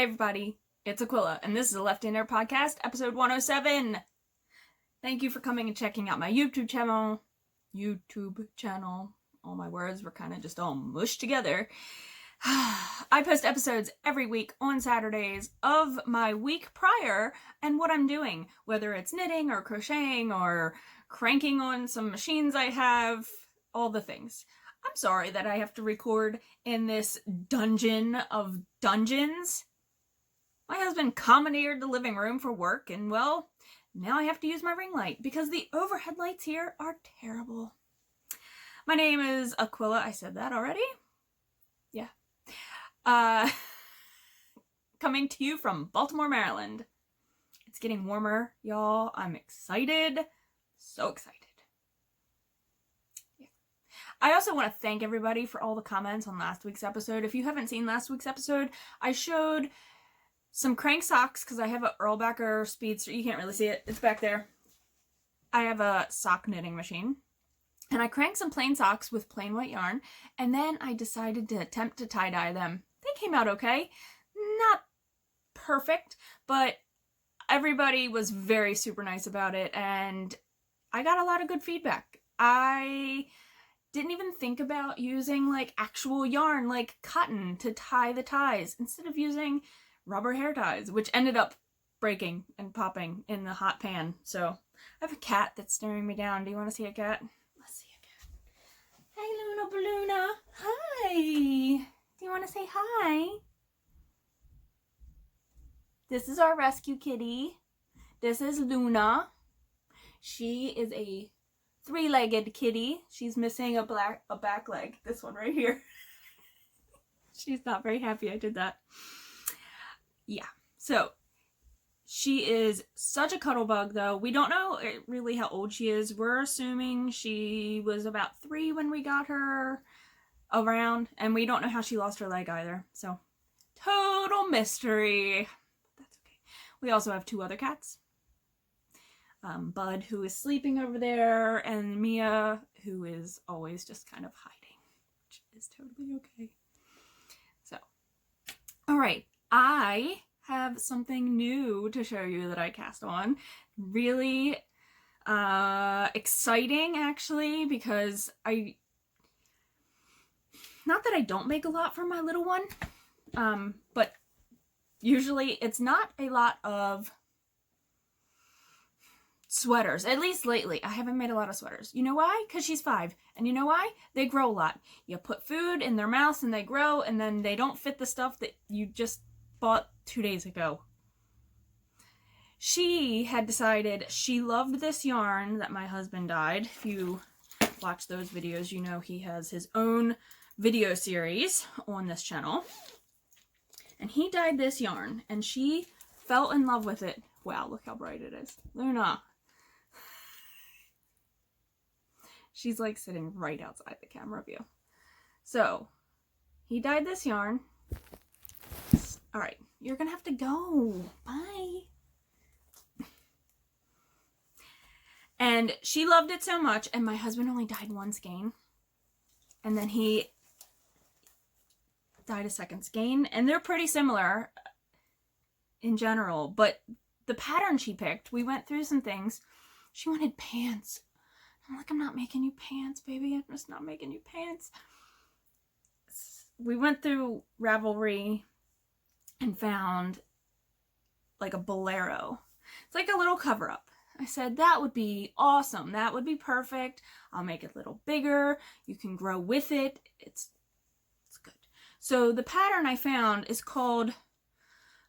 everybody, it's Aquila, and this is a Lefty and Air podcast, episode 107. Thank you for coming and checking out my YouTube channel. All my words were kind of just all mushed together. I post episodes every week on Saturdays of my week prior and what I'm doing, whether it's knitting or crocheting or cranking on some machines I have, all the things. I'm sorry that I have to record in this dungeon of dungeons. My husband commandeered the living room for work, and well, now I have to use my ring light because the overhead lights here are terrible. My name is Aquila. I said that already? Yeah. Coming to you from Baltimore, Maryland. It's getting warmer, y'all. I'm excited. So excited. Yeah. I also want to thank everybody for all the comments on last week's episode. If you haven't seen last week's episode, I showed some crank socks because I have an Erlbacher Speedster. You can't really see it. It's back there. I have a sock knitting machine. And I cranked some plain socks with plain white yarn. And then I decided to attempt to tie-dye them. They came out okay. Not perfect, but everybody was very super nice about it. And I got a lot of good feedback. I didn't even think about using like actual yarn, like cotton, to tie the ties instead of using rubber hair ties, which ended up breaking and popping in the hot pan. So I have a cat that's staring me down. Do you want to see a cat? Let's see a cat. Hey, Luna Baluna. Hi. Do you want to say hi? This is our rescue kitty. This is Luna. She is a three-legged kitty. She's missing a back leg. This one right here. She's not very happy I did that. Yeah, so she is such a cuddle bug, though. We don't know really how old she is. We're assuming she was about 3 when we got her around, and we don't know how she lost her leg either. So, total mystery. That's okay. We also have 2 other cats. Bud, who is sleeping over there, and Mia, who is always just kind of hiding, which is totally okay. So, all right. I have something new to show you that I cast on. Really exciting, actually, because not that I don't make a lot for my little one, but usually it's not a lot of sweaters. At least lately, I haven't made a lot of sweaters. You know why? Because she's 5. And you know why? They grow a lot. You put food in their mouths and they grow, and then they don't fit the stuff that you just bought 2 days ago. She had decided she loved this yarn that my husband dyed. If you watch those videos, you know he has his own video series on this channel. And he dyed this yarn, and she fell in love with it. Wow, look how bright it is. Luna. She's like sitting right outside the camera view. So, he dyed this yarn. All right, you're gonna have to go. Bye. And she loved it so much, and my husband only dyed 1 skein. And then he dyed a 2nd skein, and they're pretty similar in general, but the pattern she picked, we went through some things. She wanted pants. I'm like, I'm not making you pants, baby. I'm just not making you pants. We went through Ravelry and found like a bolero. It's like a little cover-up. I said, that would be awesome. That would be perfect. I'll make it a little bigger. You can grow with it. It's good. So the pattern I found is called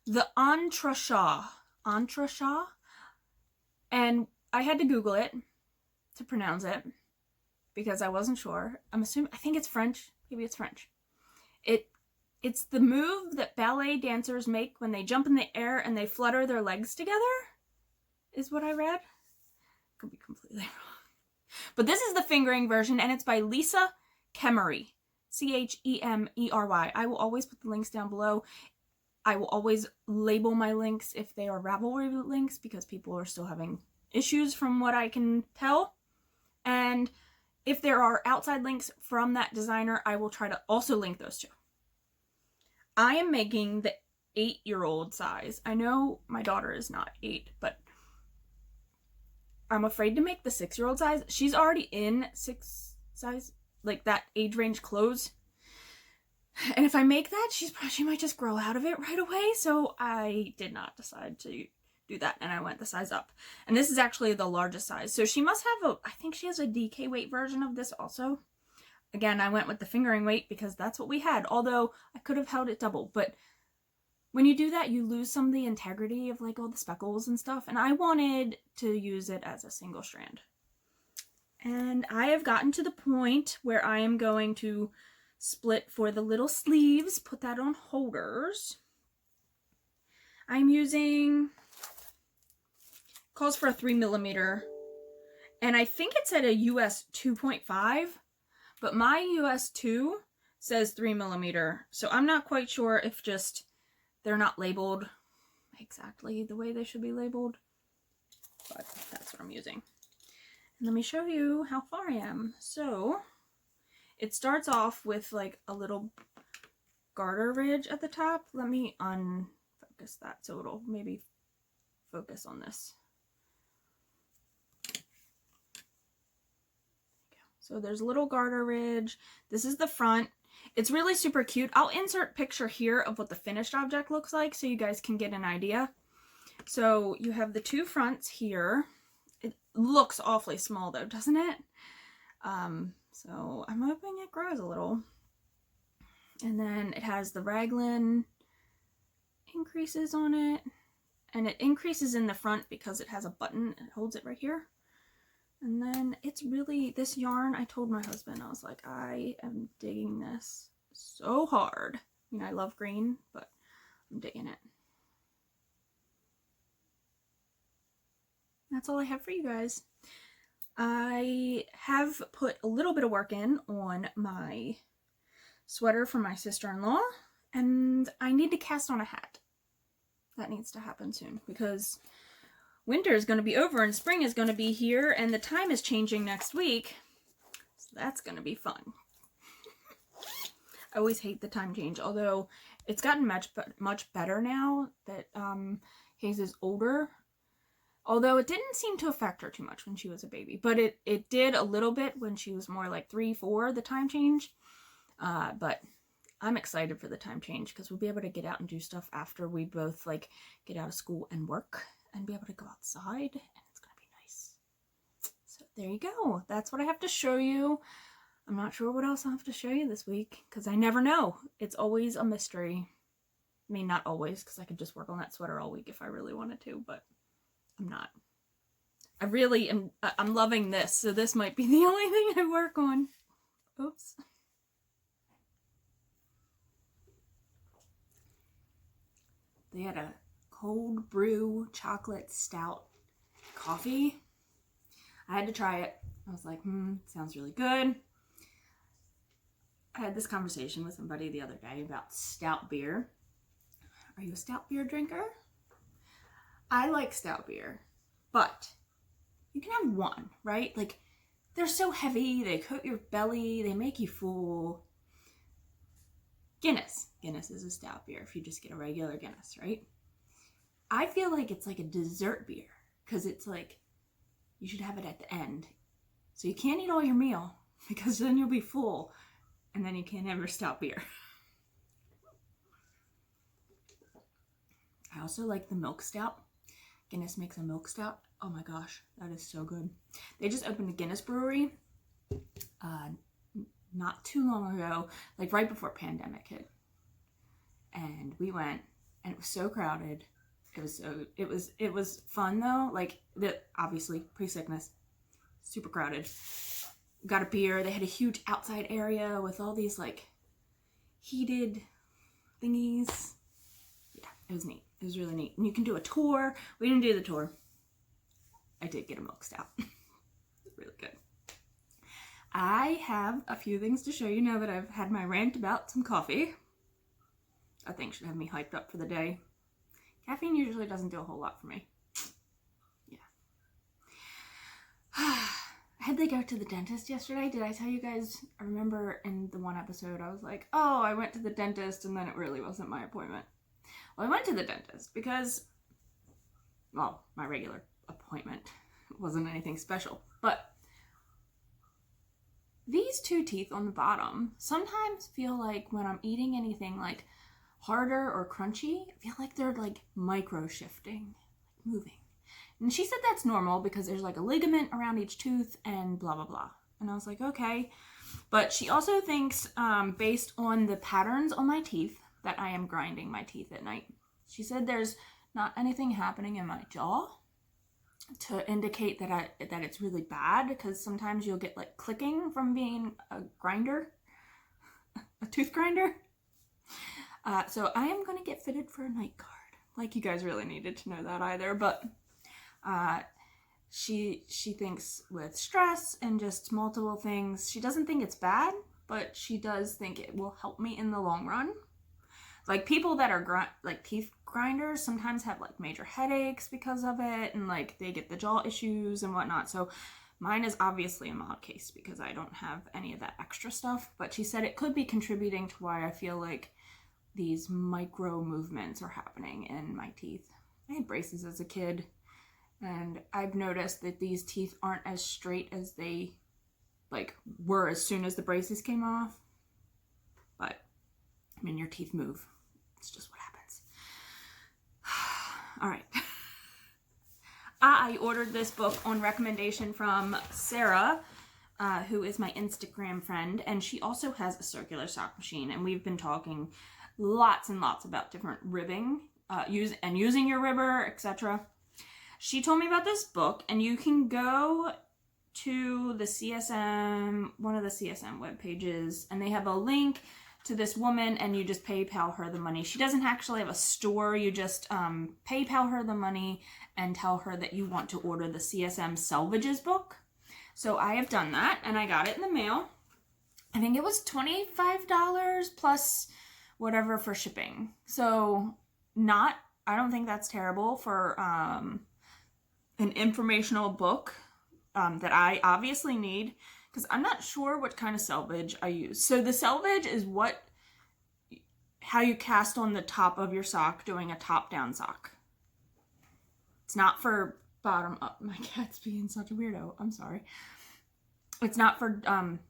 the Entrechat. Entrechat? And I had to Google it to pronounce it because I wasn't sure. I think it's French. Maybe it's French. It's the move that ballet dancers make when they jump in the air and they flutter their legs together, is what I read. Could be completely wrong. But this is the fingering version, and it's by Lisa Chemery. Chemery. I will always put the links down below. I will always label my links if they are Ravelry links because people are still having issues from what I can tell. And if there are outside links from that designer, I will try to also link those too. I am making the 8-year-old size. I know my daughter is not 8, but I'm afraid to make the 6-year-old size. She's already in 6 size, like that age range clothes. And if I make that, she might just grow out of it right away. So I did not decide to do that, and I went the size up. And this is actually the largest size. So she must have I think she has a DK weight version of this also. Again, I went with the fingering weight because that's what we had. Although I could have held it double, but when you do that, you lose some of the integrity of like all the speckles and stuff. And I wanted to use it as a single strand. And I have gotten to the point where I am going to split for the little sleeves, put that on holders. I'm using, calls for a 3mm, and I think it said a US 2.5, but my US 2 says 3mm, so I'm not quite sure if just they're not labeled exactly the way they should be labeled, but that's what I'm using. And let me show you how far I am. So it starts off with like a little garter ridge at the top. Let me unfocus that so it'll maybe focus on this. So there's a little garter ridge. This is the front. It's really super cute. I'll insert a picture here of what the finished object looks like so you guys can get an idea. So you have the 2 fronts here. It looks awfully small though, doesn't it? So I'm hoping it grows a little. And then it has the raglan increases on it. And it increases in the front because it has a button. It holds it right here. And then it's really, this yarn, I told my husband, I was like, I am digging this so hard. I mean, I love green, but I'm digging it. That's all I have for you guys. I have put a little bit of work in on my sweater for my sister-in-law, and I need to cast on a hat. That needs to happen soon because winter is going to be over and spring is going to be here, and the time is changing next week, so that's going to be fun. I always hate the time change, although it's gotten much better now that Hayes is older. Although it didn't seem to affect her too much when she was a baby, but it did a little bit when she was more like 3, 4, the time change. But I'm excited for the time change because we'll be able to get out and do stuff after we both like get out of school and work and be able to go outside, and it's gonna be nice. So there you go. That's what I have to show you. I'm not sure what else I'll have to show you this week because I never know. It's always a mystery. I mean, not always, because I could just work on that sweater all week if I really wanted to, but I'm not. I really am. I'm loving this, so this might be the only thing I work on. Oops. They had a cold brew chocolate stout coffee. I had to try it. I was like, sounds really good. I had this conversation with somebody the other day about stout beer. Are you a stout beer drinker? I like stout beer, but you can have one, right? Like, they're so heavy, they coat your belly, they make you full. Guinness is a stout beer if you just get a regular Guinness, right? I feel like it's like a dessert beer because it's like you should have it at the end. So you can't eat all your meal because then you'll be full and then you can't have your stout beer. I also like the milk stout. Guinness makes a milk stout. Oh my gosh, that is so good. They just opened a Guinness brewery not too long ago, like right before pandemic hit. And we went, and it was so crowded. It was fun though. Like, obviously pre-sickness, super crowded. Got a beer. They had a huge outside area with all these like heated thingies. Yeah, it was neat. It was really neat. And you can do a tour. We didn't do the tour. I did get a milk stout. It's really good. I have a few things to show you now that I've had my rant about some coffee. I think should have me hyped up for the day. Caffeine usually doesn't do a whole lot for me. Yeah. I had to go to the dentist yesterday. Did I tell you guys? I remember in the one episode I was like, oh, I went to the dentist and then it really wasn't my appointment. Well, I went to the dentist because, well, my regular appointment wasn't anything special, but these two teeth on the bottom sometimes feel like when I'm eating anything like harder or crunchy, I feel like they're like micro shifting, like moving. And she said that's normal because there's like a ligament around each tooth and blah, blah, blah. And I was like, okay. But she also thinks, based on the patterns on my teeth, that I am grinding my teeth at night. She said there's not anything happening in my jaw to indicate that it's really bad, because sometimes you'll get like clicking from being a grinder, a tooth grinder. So I am going to get fitted for a night guard. Like, you guys really needed to know that either, but she thinks with stress and just multiple things, she doesn't think it's bad, but she does think it will help me in the long run. Like, people that are like teeth grinders sometimes have like major headaches because of it, and like they get the jaw issues and whatnot. So mine is obviously a mild case because I don't have any of that extra stuff, but she said it could be contributing to why I feel like these micro movements are happening in my teeth. I had braces as a kid, and I've noticed that these teeth aren't as straight as they like were as soon as the braces came off. But I mean, your teeth move. It's just what happens. All right. I ordered this book on recommendation from Sarah, who is my Instagram friend, and she also has a circular sock machine, and we've been talking lots and lots about different ribbing, using your ribber, etc. She told me about this book, and you can go to the CSM, one of the CSM web pages, and they have a link to this woman, and you just PayPal her the money. She doesn't actually have a store. You just PayPal her the money and tell her that you want to order the CSM Selvages book. So I have done that, and I got it in the mail. I think it was $25 plus whatever for shipping. So I don't think that's terrible for an informational book that I obviously need, because I'm not sure what kind of selvage I use. So the selvage is how you cast on the top of your sock doing a top-down sock. It's not for bottom up. My cat's being such a weirdo. I'm sorry. It's not for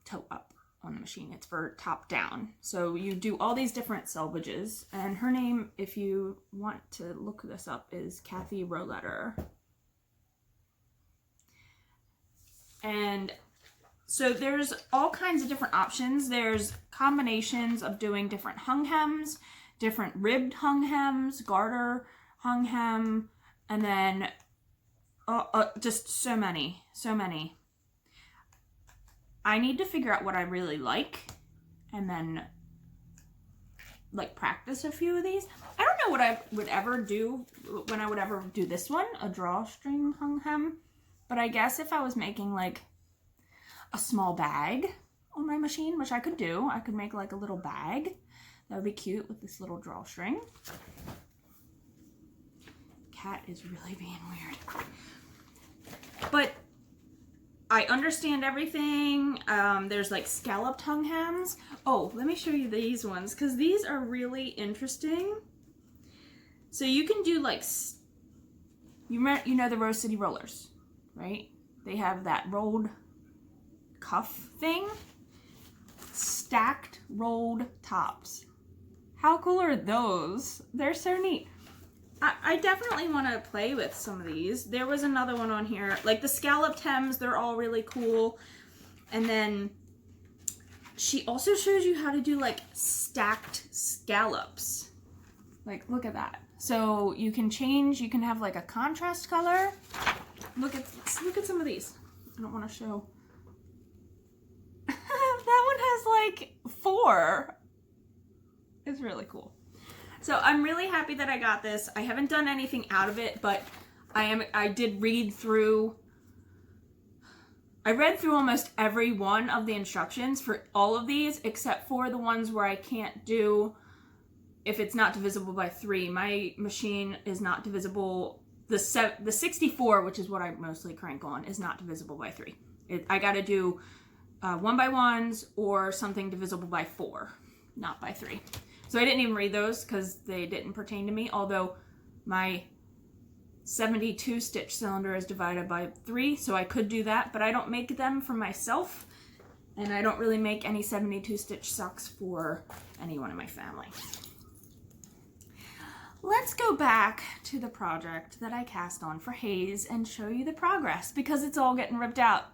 toe up on the machine. It's for top down. So you do all these different selvages, and her name, if you want to look this up, is Kathy Roletter. And so there's all kinds of different options. There's combinations of doing different hung hems, different ribbed hung hems, garter hung hem, and then just so many. I need to figure out what I really like, and then like practice a few of these. I don't know what I would ever do when I would ever do this one, a drawstring hung hem, but I guess if I was making like a small bag on my machine, which I could do, I could make like a little bag. That would be cute with this little drawstring. Cat is really being weird. But I understand everything. There's like scalloped hung hems. Oh, let me show you these ones, because these are really interesting. So you can do like, you know the Rose City rollers, right? They have that rolled cuff thing. Stacked rolled tops. How cool are those? They're so neat. I definitely want to play with some of these. There was another one on here, like the scalloped hems, they're all really cool. And then she also shows you how to do like stacked scallops. Like, look at that. So you can change, you can have like a contrast color. Look at some of these. I don't want to show. That one has like 4. It's really cool. So I'm really happy that I got this. I haven't done anything out of it, but I did read through. I read through almost every one of the instructions for all of these, except for the ones where I can't do if it's not divisible by 3. My machine is not divisible. The 64, which is what I mostly crank on, is not divisible by 3. I got to do 1 by 1s or something divisible by 4, not by 3. So I didn't even read those because they didn't pertain to me, although my 72 stitch cylinder is divided by 3, so I could do that, but I don't make them for myself, and I don't really make any 72 stitch socks for anyone in my family. Let's go back to the project that I cast on for Hayes and show you the progress, because it's all getting ripped out.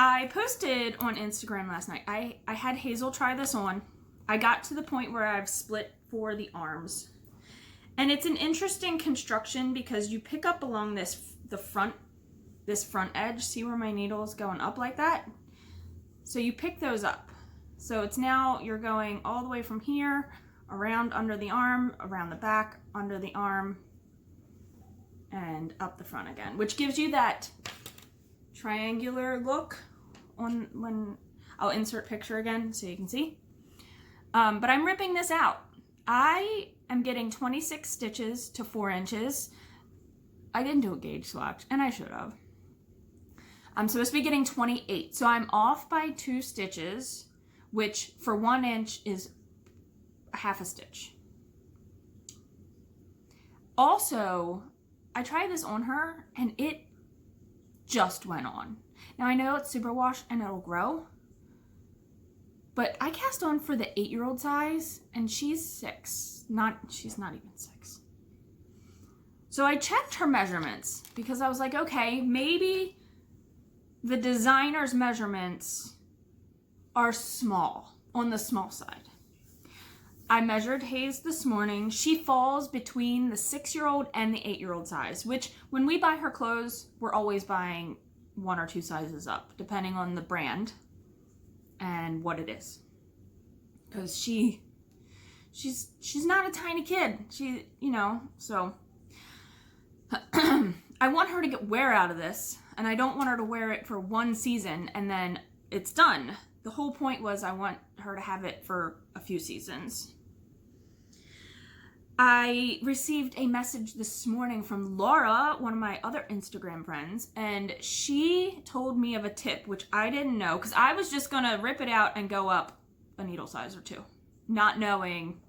I posted on Instagram last night. I had Hazel try this on. I got to the point where I've split for the arms. And it's an interesting construction because you pick up along this front edge. See where my needle is going up like that? So you pick those up. So it's now you're going all the way from here, around under the arm, around the back, under the arm, and up the front again, which gives you that triangular look on when I'll insert picture again so you can see. But I'm ripping this out. I am getting 26 stitches to 4 inches. I didn't do a gauge swatch, and I should have. I'm supposed to be getting 28, so I'm off by 2 stitches, which for 1 inch is half a stitch. Also, I tried this on her, and it just went on. Now I know it's superwash and it'll grow, but I cast on for the 8-year-old size, and she's 6. She's not even 6. So I checked her measurements because I was like, okay, maybe the designer's measurements are small, on the small side. I measured Hayes this morning. She falls between the 6-year-old and the 8-year-old size, which when we buy her clothes, we're always buying 1 or 2 sizes up, depending on the brand and what it is. Because she's not a tiny kid. She, you know, so I want her to get wear out of this, and I don't want her to wear it for 1 season and then it's done. The whole point was I want her to have it for a few seasons. I received a message this morning from Laura, one of my other Instagram friends, and she told me of a tip, which I didn't know, because I was just going to rip it out and go up a needle size or 2, not knowing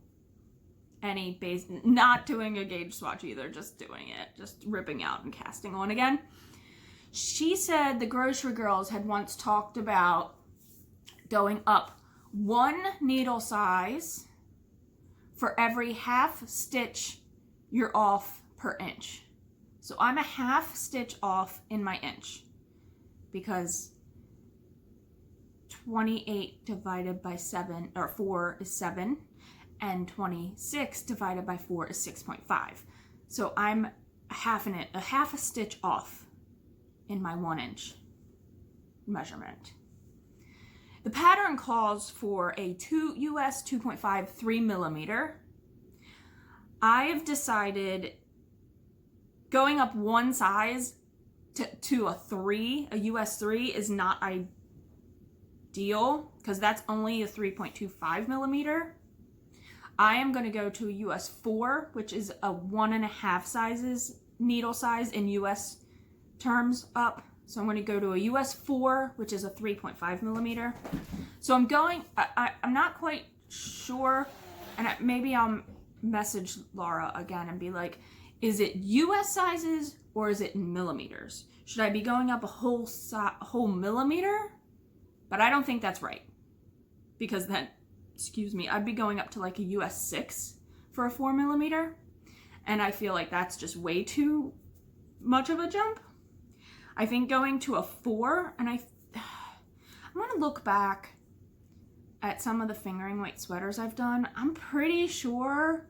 any base, not doing a gauge swatch either, just doing it, just ripping out and casting on again. She said the grocery girls had once talked about going up 1 needle size for every half stitch you're off per inch. So I'm a half stitch off in my inch because 28 divided by 7 or 4 is 7, and 26 divided by 4 is 6.5. So I'm a half a stitch off in my 1 inch measurement. The pattern calls for a US 2.5 3 millimeter. I've decided going up 1 size to a 3, a US 3 is not ideal because that's only a 3.25 millimeter. I am going to go to a US 4, which is a 1.5 sizes needle size in US terms up. So I'm going to go to a US 4, which is a 3.5 millimeter. So I'm going, I'm not quite sure, and maybe I'll message Laura again and be like, is it US sizes or is it millimeters? Should I be going up a whole millimeter? But I don't think that's right. Because then, excuse me, I'd be going up to like a US 6 for a 4 millimeter. And I feel like that's just way too much of a jump. I think going to a 4, and I'm going to look back at some of the fingering weight sweaters I've done. I'm pretty sure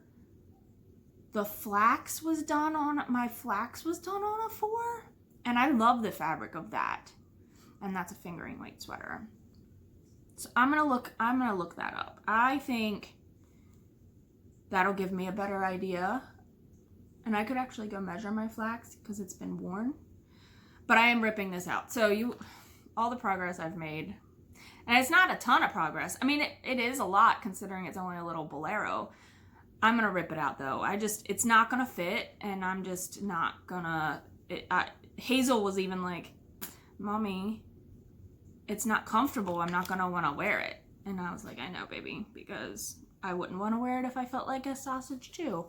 my flax was done on a 4, and I love the fabric of that. And that's a fingering weight sweater. So I'm going to look that up. I think that'll give me a better idea. And I could actually go measure my flax because it's been worn. But I am ripping this out. So all the progress I've made, and it's not a ton of progress. I mean, it is a lot considering it's only a little bolero. I'm going to rip it out though. It's not going to fit, and I'm just not going to, Hazel was even like, Mommy, it's not comfortable, I'm not gonna want to wear it. And I was like, I know, baby, because I wouldn't want to wear it if I felt like a sausage too.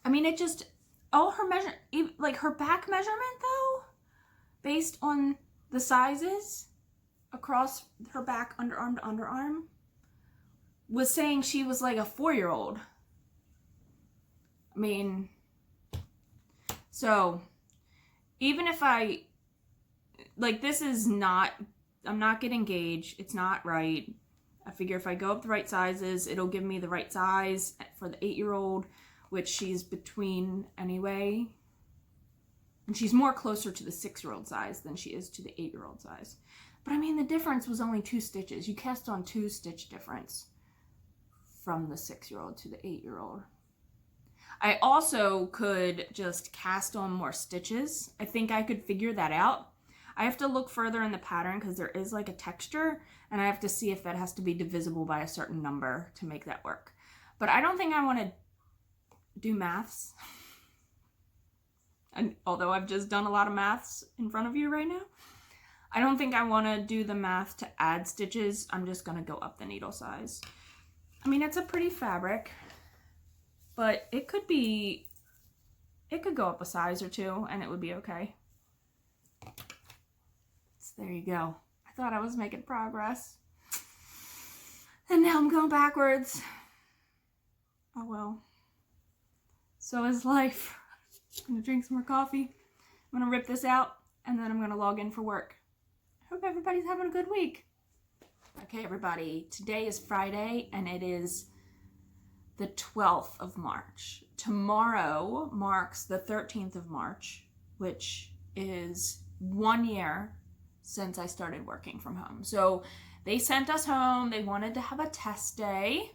I mean, it just, all her measure, like her back measurement though, based on the sizes across her back, underarm to underarm, was saying she was like a 4-year-old. I mean, so even if I, like, this is not, I'm not getting gauge. It's not right. I figure if I go up the right sizes, it'll give me the right size for the 8-year-old, which she's between anyway. And she's more closer to the 6-year-old size than she is to the 8-year-old size. But I mean, the difference was only 2 stitches. You cast on 2 stitch difference from the 6-year-old to the 8-year-old. I also could just cast on more stitches. I think I could figure that out. I have to look further in the pattern because there is like a texture, and I have to see if that has to be divisible by a certain number to make that work. But I don't think I want to do maths. And although I've just done a lot of maths in front of you right now, I don't think I want to do the math to add stitches. I'm just going to go up the needle size. I mean, it's a pretty fabric, but it could go up a size or 2 and it would be okay. So there you go. I thought I was making progress. And now I'm going backwards. Oh well. So is life. I'm gonna drink some more coffee. I'm gonna rip this out and then I'm gonna log in for work. Hope everybody's having a good week. Okay, everybody, today is Friday and it is the 12th of March. Tomorrow marks the 13th of March, which is 1 year since I started working from home. So they sent us home. They wanted to have a test day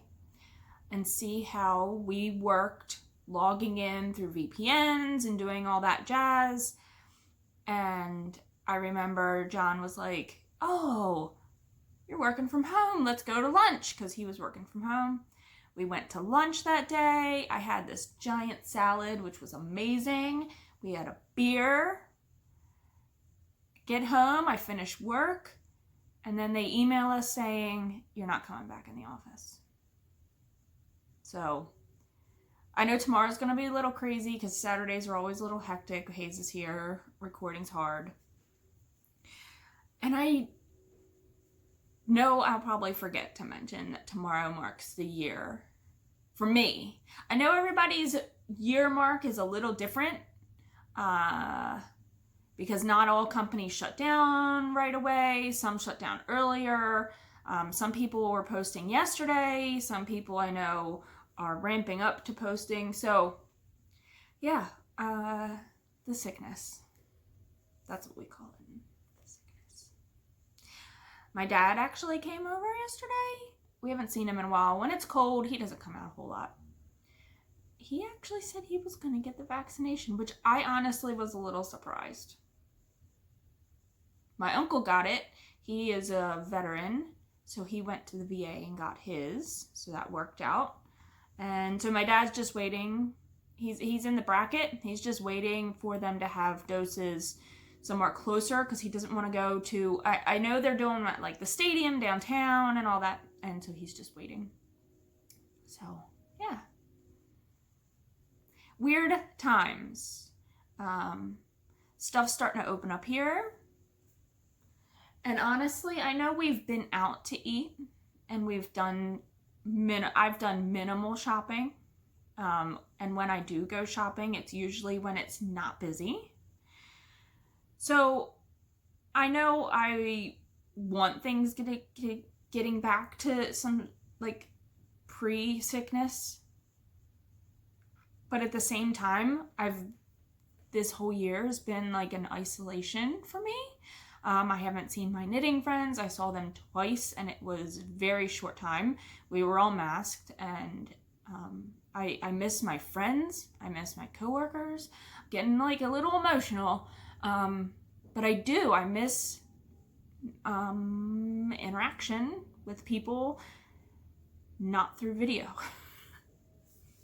and see how we worked logging in through VPNs and doing all that jazz. And I remember John was like, oh, you're working from home. Let's go to lunch, because he was working from home. We went to lunch that day. I had this giant salad, which was amazing. We had a beer. Get home, I finished work, and then they email us saying, you're not coming back in the office. So I know tomorrow's going to be a little crazy because Saturdays are always a little hectic. Hayes is here, recording's hard. And I know I'll probably forget to mention that tomorrow marks the year for me. I know everybody's year mark is a little different because not all companies shut down right away. Some shut down earlier. Some people were posting yesterday. Some people I know are ramping up to posting. So yeah, the sickness. That's what we call it. The sickness. My dad actually came over yesterday. We haven't seen him in a while. When it's cold, he doesn't come out a whole lot. He actually said he was going to get the vaccination, which I honestly was a little surprised. My uncle got it. He is a veteran, so he went to the VA and got his, so that worked out. And so my dad's just waiting. He's in the bracket. He's just waiting for them to have doses somewhere closer because he doesn't want to go to, I know they're doing like the stadium downtown and all that, and so he's just waiting. So yeah, weird times. Stuff's starting to open up here, and honestly, I know we've been out to eat and we've done I've done minimal shopping, and when I do go shopping, it's usually when it's not busy. So I know I want things getting back to some like pre-sickness, but at the same time, this whole year has been like an isolation for me. I haven't seen my knitting friends. I saw them twice and it was very short time. We were all masked, and I miss my friends. I miss my coworkers. I'm getting like a little emotional. But I miss interaction with people, not through video,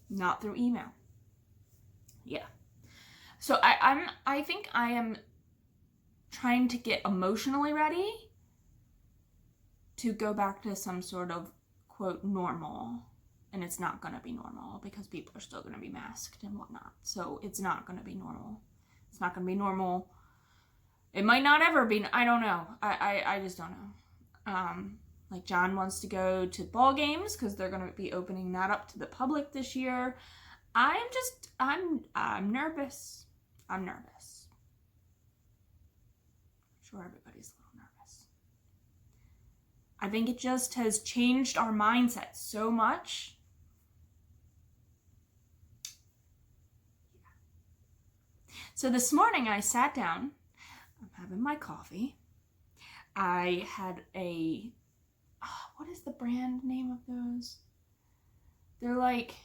not through email. Yeah. So I think I am trying to get emotionally ready to go back to some sort of, quote, normal. And it's not going to be normal because people are still going to be masked and whatnot. So it's not going to be normal. It's not going to be normal. It might not ever be. I don't know. I just don't know. Like John wants to go to ball games because they're going to be opening that up to the public this year. I'm nervous. I'm nervous. I'm sure everybody's a little nervous. I think it just has changed our mindset so much. So this morning I sat down, I'm having my coffee. I had what is the brand name of those? They're like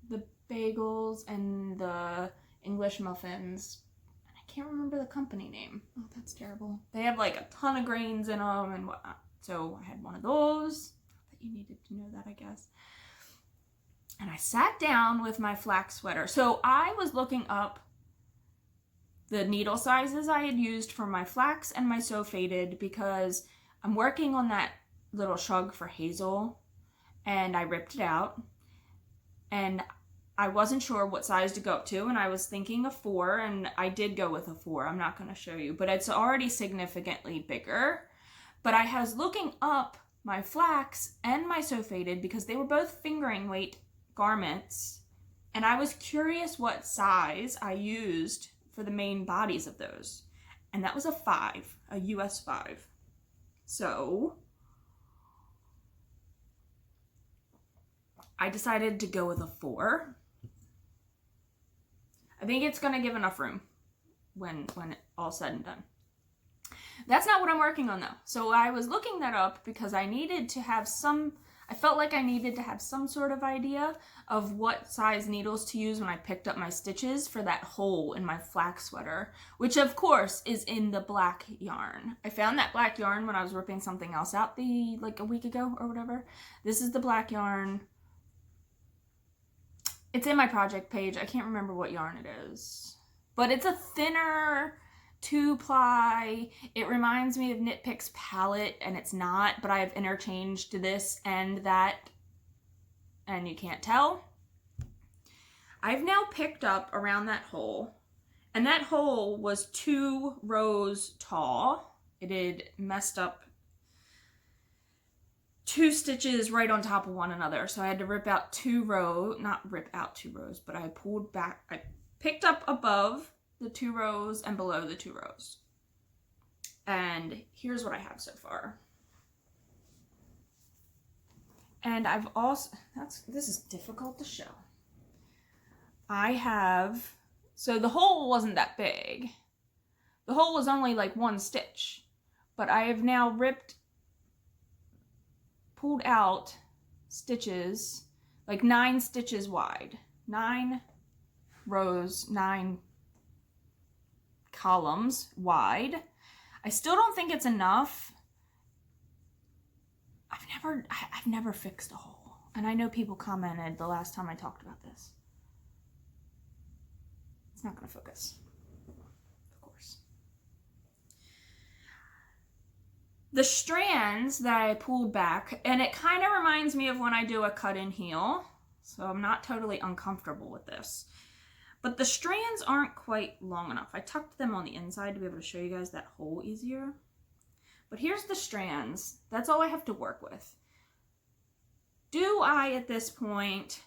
the bagels and the English muffins. And I can't remember the company name. Oh, that's terrible. They have like a ton of grains in them and whatnot. So I had one of those. Not that you needed to know that, I guess. And I sat down with my flax sweater. So I was looking up the needle sizes I had used for my flax and my sew faded because I'm working on that little Shrug for Hazel and I ripped it out and I wasn't sure what size to go up to and I was thinking a 4 and I did go with a 4. I'm not going to show you, but it's already significantly bigger. But I was looking up my flax and my sew faded because they were both fingering weight garments and I was curious what size I used for the main bodies of those. And that was a 5, a US 5. So I decided to go with a 4. I think it's going to give enough room when all's said and done. That's not what I'm working on though. So I was looking that up because I needed to have I felt like I needed to have some sort of idea of what size needles to use when I picked up my stitches for that hole in my flax sweater, which of course is in the black yarn. I found that black yarn when I was ripping something else out like a week ago or whatever. This is the black yarn. It's in my project page. I can't remember what yarn it is, but it's a thinner 2-ply. It reminds me of Knit Picks palette and it's not, but I've interchanged this and that and you can't tell. I've now picked up around that hole and that hole was 2 rows tall. It had messed up 2 stitches right on top of one another. So I had to rip out 2 rows, not rip out 2 rows, but I pulled back, I picked up above the 2 rows and below the 2 rows. And here's what I have so far. And I've also, this is difficult to show. I have, so the hole wasn't that big. The hole was only like 1 stitch, but I have now pulled out stitches, like 9 stitches wide, 9 rows, 9 columns wide. I still don't think it's enough. I've never fixed a hole. And I know people commented the last time I talked about this. It's not going to focus, of course. The strands that I pulled back, and it kind of reminds me of when I do a cut-in heel, so I'm not totally uncomfortable with this. But the strands aren't quite long enough. I tucked them on the inside to be able to show you guys that hole easier. But here's the strands. That's all I have to work with. Do I, at this point,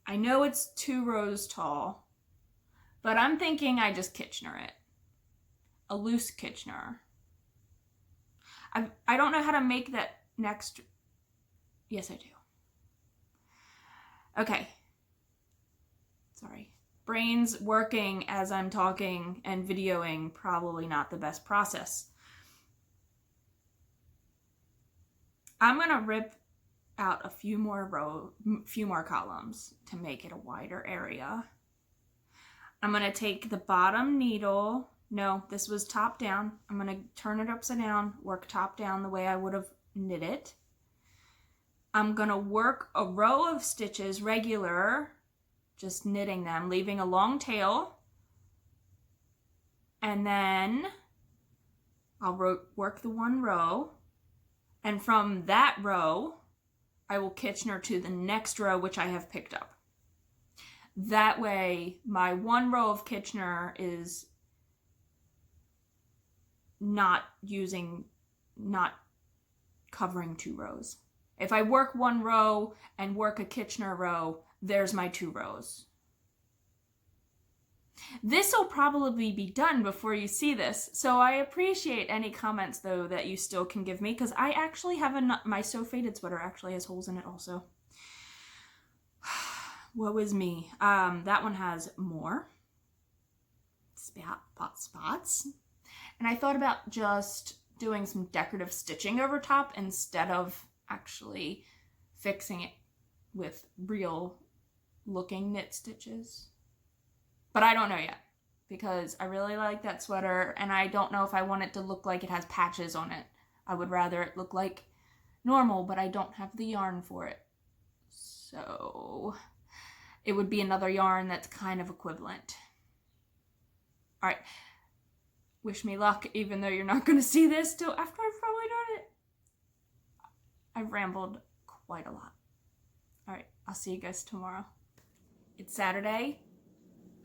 I know it's 2 rows tall, but I'm thinking I just Kitchener it. A loose Kitchener. I don't know how to make that next. Yes, I do. Okay. Sorry. Brain's working as I'm talking and videoing, probably not the best process. I'm going to rip out a few more columns to make it a wider area. I'm going to take the bottom needle. No, this was top down. I'm going to turn it upside down, work top down the way I would have knit it. I'm going to work a row of stitches regular, just knitting them, leaving a long tail. And then I'll work the 1 row And from that row, I will Kitchener to the next row, which I have picked up. That way, my one row of Kitchener is not covering 2 rows. If I work 1 row and work a Kitchener row, there's my 2 rows. This will probably be done before you see this, so I appreciate any comments though that you still can give me, because I actually have my So Faded sweater actually has holes in it also. Woe is me. That one has more spots, and I thought about just doing some decorative stitching over top instead of actually fixing it with real looking knit stitches. But I don't know yet, because I really like that sweater, and I don't know if I want it to look like it has patches on it. I would rather it look like normal, but I don't have the yarn for it. So it would be another yarn that's kind of equivalent. All right. Wish me luck, even though you're not going to see this till after I've probably done it. I've rambled quite a lot. All right. I'll see you guys tomorrow. It's Saturday.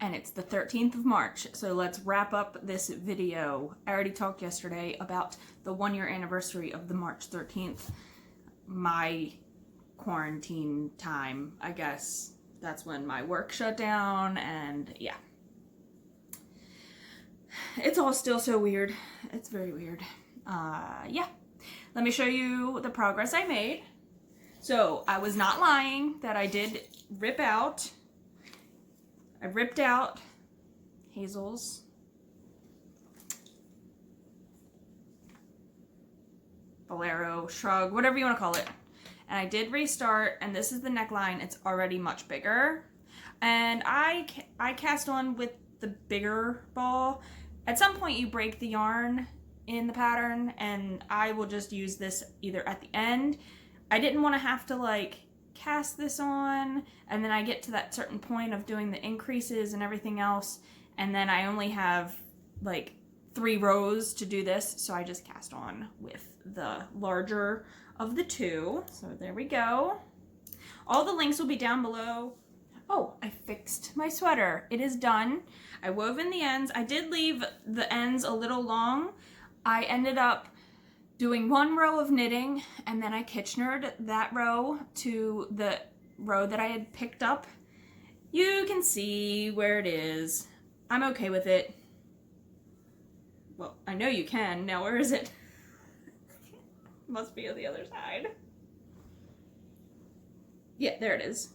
And it's the 13th of March, so let's wrap up this video. I already talked yesterday about the 1-year anniversary of the March 13th, my quarantine time, I guess. That's when my work shut down, and yeah. It's all still so weird. It's very weird. Yeah. Let me show you the progress I made. So, I was not lying that I did rip out. I ripped out Hazel's Bolero, Shrug, whatever you want to call it. And I did restart, and this is the neckline. It's already much bigger. And I cast on with the bigger ball. At some point you break the yarn in the pattern, and I will just use this either at the end. I didn't want to have to like cast this on, and then I get to that certain point of doing the increases and everything else, and then I only have like 3 rows to do this, so I just cast on with the larger of the 2. So there we go. All the links will be down below. Oh, I fixed my sweater. It is done. I wove in the ends. I did leave the ends a little long. I ended up doing 1 row of knitting, and then I Kitchenered that row to the row that I had picked up. You can see where it is. I'm okay with it. Well, I know you can. Now where is it? Must be on the other side. Yeah, there it is.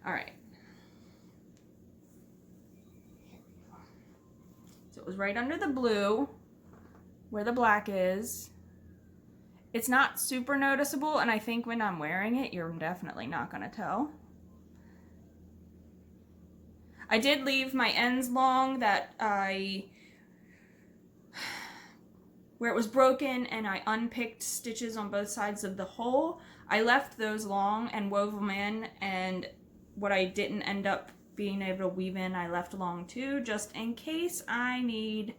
Alright. So it was right under the blue, where the black is. It's not super noticeable, and I think when I'm wearing it, you're definitely not going to tell. I did leave my ends long that where it was broken and I unpicked stitches on both sides of the hole. I left those long and wove them in, and what I didn't end up being able to weave in, I left long too, just in case I need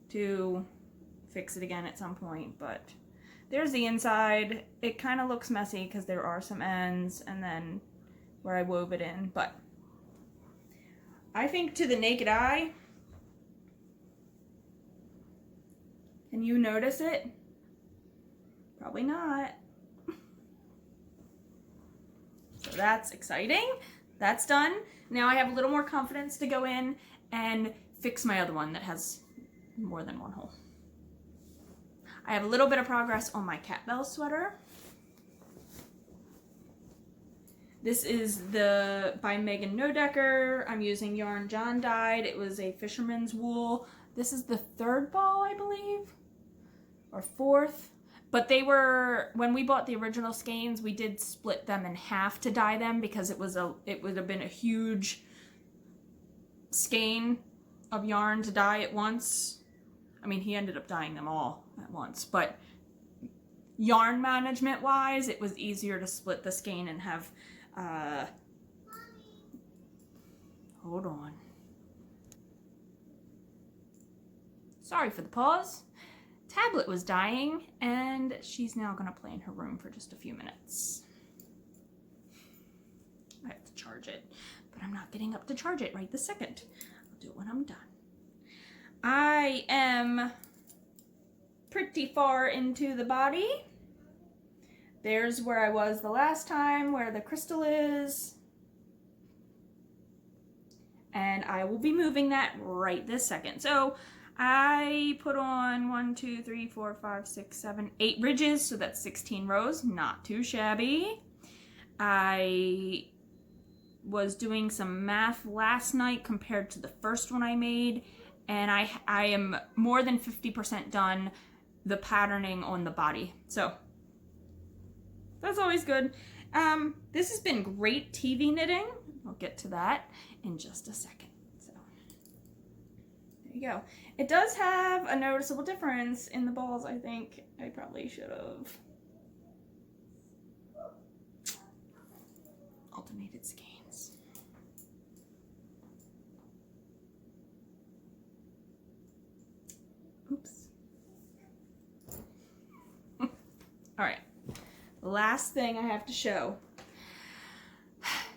to fix it again at some point. But there's the inside. It kind of looks messy because there are some ends and then where I wove it in, but I think to the naked eye, can you notice it? Probably not. So that's exciting. That's done. Now I have a little more confidence to go in and fix my other one that has more than one hole. I have a little bit of progress on my Catbells sweater. This is by Megan Nodecker. I'm using yarn John dyed. It was a fisherman's wool. This is the 3rd ball, I believe, or 4th. But they were, when we bought the original skeins, we did split them in half to dye them because it would have been a huge skein of yarn to dye at once. I mean, he ended up dyeing them all at once, but yarn management wise, it was easier to split the skein and have, hold on. Sorry for the pause. tablet was dying, and she's now gonna play in her room for just a few minutes. I have to charge it, but I'm not getting up to charge it right this second. I'll do it when I'm done. I am pretty far into the body. There's where I was the last time, where the crystal is. And I will be moving that right this second. So I put on 1, 2, 3, 4, 5, 6, 7, 8 ridges. So that's 16 rows, not too shabby. I was doing some math last night compared to the first one I made. And I am more than 50% done the patterning on the body. So that's always good. This has been great TV knitting. I'll get to that in just a second. So there you go. It does have a noticeable difference in the balls. I think I probably should have alternated skeins. Oops. All right. Last thing I have to show.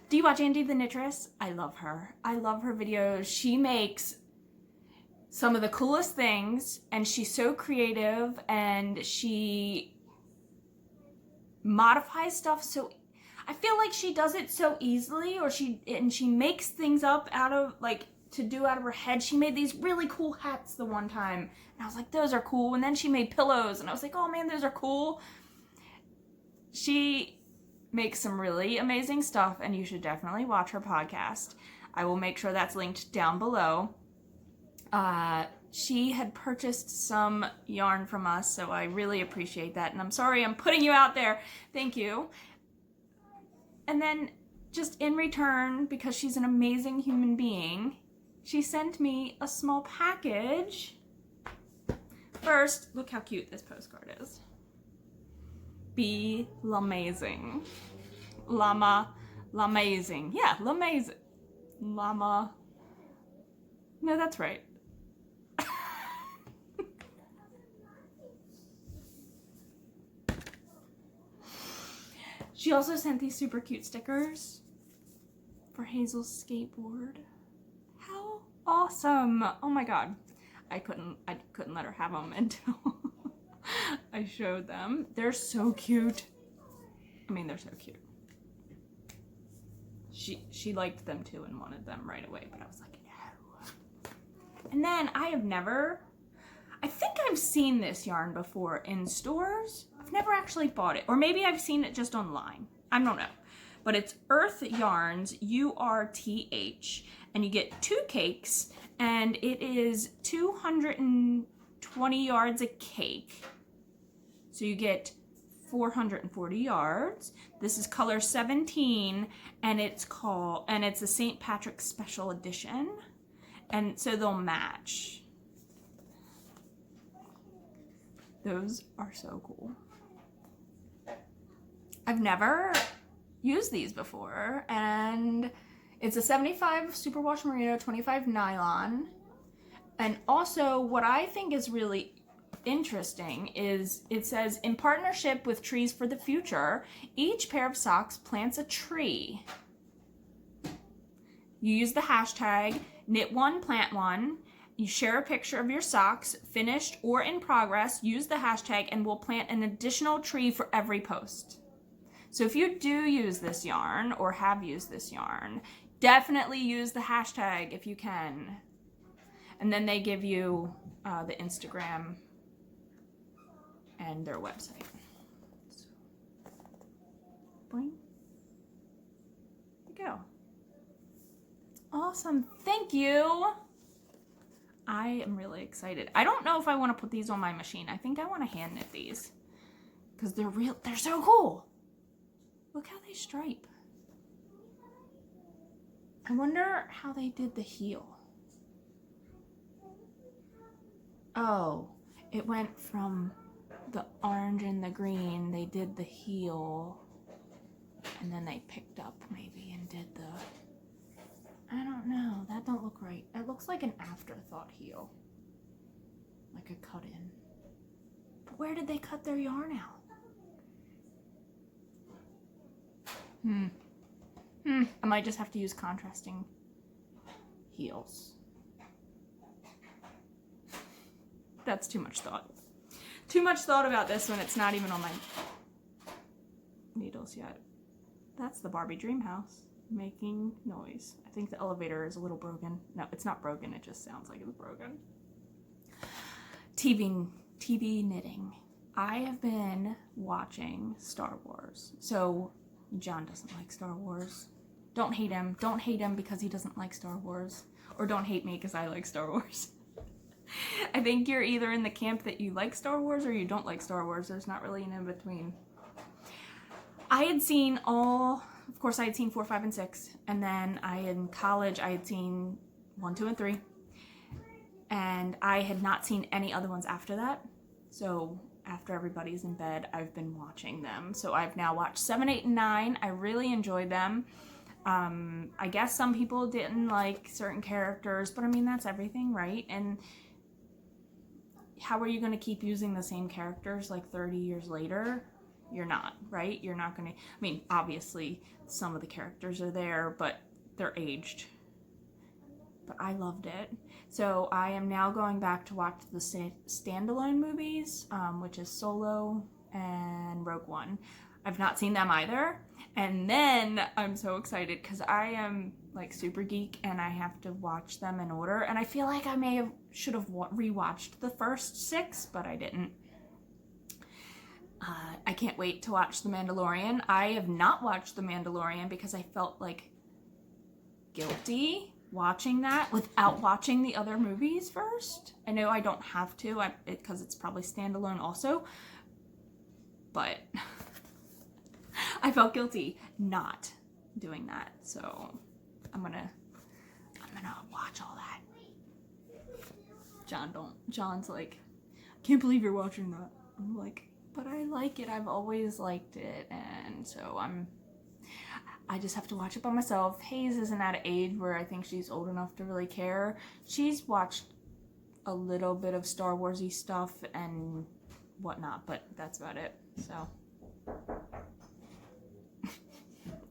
Do you watch Andi the Knitress? I love her. I love her videos. She makes some of the coolest things, and she's so creative, and she modifies stuff so, I feel like she does it so easily, or she makes things up out of, like, to do out of her head. She made these really cool hats the one time, and I was like, those are cool. And then she made pillows, and I was like, oh man, those are cool. She makes some really amazing stuff, and you should definitely watch her podcast. I will make sure that's linked down below. She had purchased some yarn from us, so I really appreciate that. And I'm sorry I'm putting you out there. Thank you. And then just in return, because she's an amazing human being, she sent me a small package. First, look how cute this postcard is. Be l'amazing. L'amazing. Yeah, l'amazing. Llama. No, that's right. She also sent these super cute stickers for Hazel's skateboard. How awesome. Oh my god. I couldn't let her have them until I showed them. They're so cute. I mean, they're so cute. She liked them too and wanted them right away, but I was like, no. And then I think I've seen this yarn before in stores. I've never actually bought it, or maybe I've seen it just online. I don't know. But it's Earth Yarns, URTH, and you get 2 cakes, and it is 220 yards a cake. So you get 440 yards. This is color 17, and it's a St. Patrick's Special Edition, and so they'll match. Those are so cool. I've never used these before, and it's a 75 superwash merino, 25 nylon. And also what I think is really interesting is it says, in partnership with Trees for the Future, each pair of socks plants a tree. You use the hashtag knit one, plant one. You share a picture of your socks, finished or in progress, use the hashtag, and we'll plant an additional tree for every post. So if you do use this yarn or have used this yarn, definitely use the hashtag if you can. And then they give you the Instagram and their website. So, boing. There you go. Awesome. Thank you. I am really excited. I don't know if I want to put these on my machine. I think I want to hand knit these because they're so cool. Look how they stripe. I wonder how they did the heel. Oh, it went from the orange and the green. They did the heel, and then they picked up maybe and did the, I don't know. That don't look right. It looks like an afterthought heel, like a cut in. But where did they cut their yarn out? I might just have to use contrasting heels. That's too much thought. Too much thought about this when it's not even on my needles yet. That's the Barbie dream house making noise. I think the elevator is a little broken. No, it's not broken. It just sounds like it's broken. TV knitting. I have been watching Star Wars. So John doesn't like Star Wars. Don't hate him. Don't hate him because he doesn't like Star Wars. Or don't hate me because I like Star Wars. I think you're either in the camp that you like Star Wars or you don't like Star Wars. There's not really an in-between. I had seen all, of course I had seen 4, 5, and 6. And then in college I had seen 1, 2, and 3. And I had not seen any other ones after that. So after everybody's in bed, I've been watching them. So I've now watched 7, 8, and 9. I really enjoyed them. I guess some people didn't like certain characters, but I mean, that's everything, right? And how are you going to keep using the same characters like 30 years later? You're not, right? You're not going to, I mean, obviously some of the characters are there, but they're aged. But I loved it. So I am now going back to watch the standalone movies, which is Solo and Rogue One. I've not seen them either. And then I'm so excited because I am like super geek and I have to watch them in order. And I feel like I should have rewatched the first 6, but I didn't. I can't wait to watch The Mandalorian. I have not watched The Mandalorian because I felt like guilty watching that without watching the other movies first. I know I don't have to because it's probably standalone also, but I felt guilty not doing that. So I'm gonna watch all that. John's like, I can't believe you're watching that. I'm like, but I like it. I've always liked it. And so I just have to watch it by myself. Hayes isn't at an age where I think she's old enough to really care. She's watched a little bit of Star Wars-y stuff and whatnot, but that's about it. So,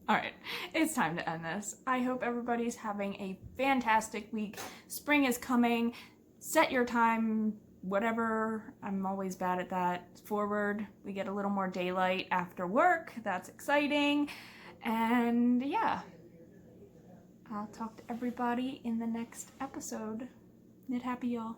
all right, it's time to end this. I hope everybody's having a fantastic week. Spring is coming. Set your time, whatever. I'm always bad at that. Forward. We get a little more daylight after work. That's exciting. And yeah, I'll talk to everybody in the next episode. Knit happy, y'all.